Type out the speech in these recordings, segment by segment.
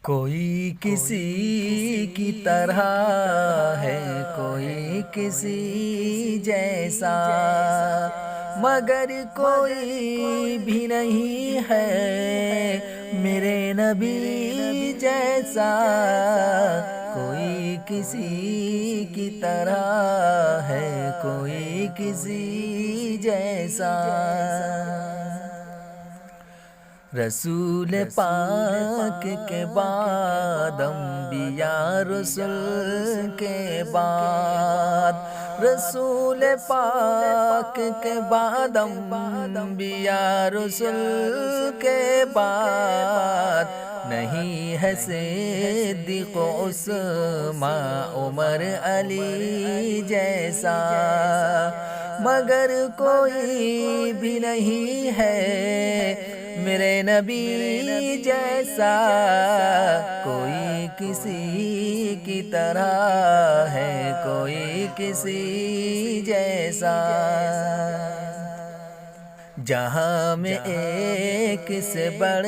کوئی کسی کی طرح ہے، کوئی کسی جیسا، مگر کوئی بھی نہیں ہے میرے نبی جیسا۔ کوئی کسی کی طرح ہے، کوئی کسی جیسا۔ رسول پاک کے بعد انبیاء رسول کے بعد، رسول پاک کے بعد انبیاء رسول کے بعد، نہیں ہے صدیق عثمان عمر علی جیسا، مگر کوئی بھی نہیں ہے میرے نبی جیسا۔ کوئی کسی کی طرح ہے، کوئی کسی جیسا۔ جہاں میں ایک سے بڑھ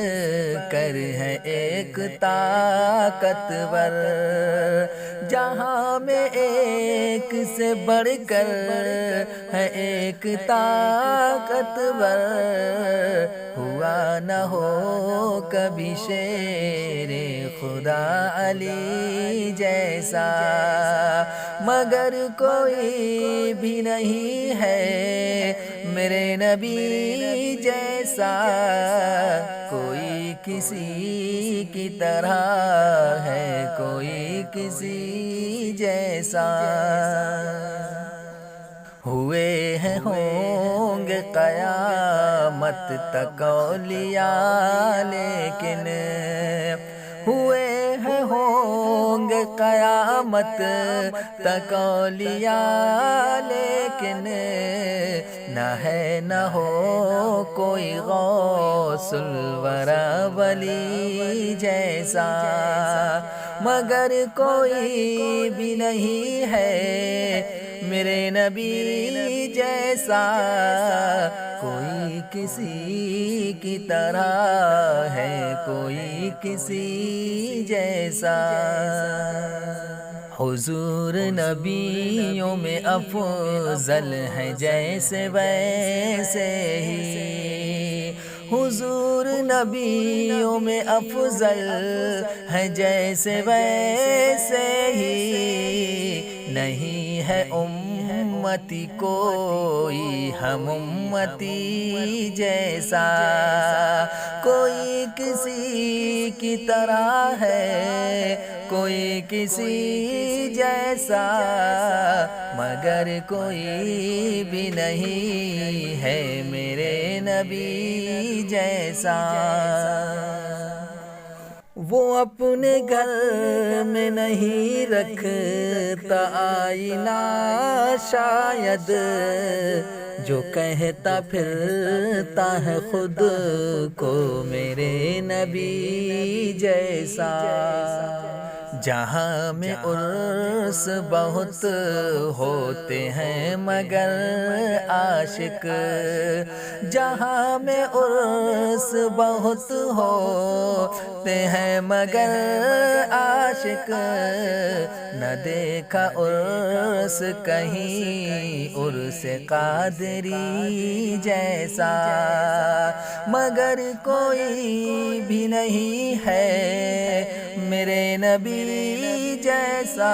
کر ہے ایک طاقتور، جہاں میں ایک سے بڑھ کر ہے ایک طاقتور، ہوا نہ ہو کبھی شیر خدا علی جیسا، مگر کوئی بھی نہیں ہے میرے نبی جیسا۔ کوئی کسی کی طرح ہے، کوئی کسی جیسا۔ ہوئے ہیں ہوں گے قیامت تک اولیاء، لیکن ہوئے ہیں ہوں گے قیامت تک اولیاء، لیکن نہ ہے نہ ہو کوئی غوث الورا ولی جیسا، مگر کوئی بھی نہیں ہے میرے نبی جیسا۔ کوئی کسی کی طرح ہے، کوئی کسی جیسا۔ حضور نبیوں میں افضل ہیں جیسے ویسے ہی، حضور نبیوں میں افضل ہیں جیسے ویسے ہی، نہیں ہے امتی کوئی ہم امتی جیسا، کوئی کسی کی طرح ہے، کوئی کسی جیسا، مگر کوئی بھی نہیں ہے میرے نبی جیسا۔ وہ اپنے گھر میں نہیں رکھتا آئینہ شاید، جو کہتا پھرتا ہے خود کو میرے نبی جیسا۔ جہاں میں عرس بہت ہوتے ہیں مگر عاشق، جہاں میں عرس بہت ہوتے ہیں مگر عاشق، نہ دیکھا عرس کہیں عرس قادری جیسا، مگر کوئی بھی نہیں ہے میرے نبی جیسا۔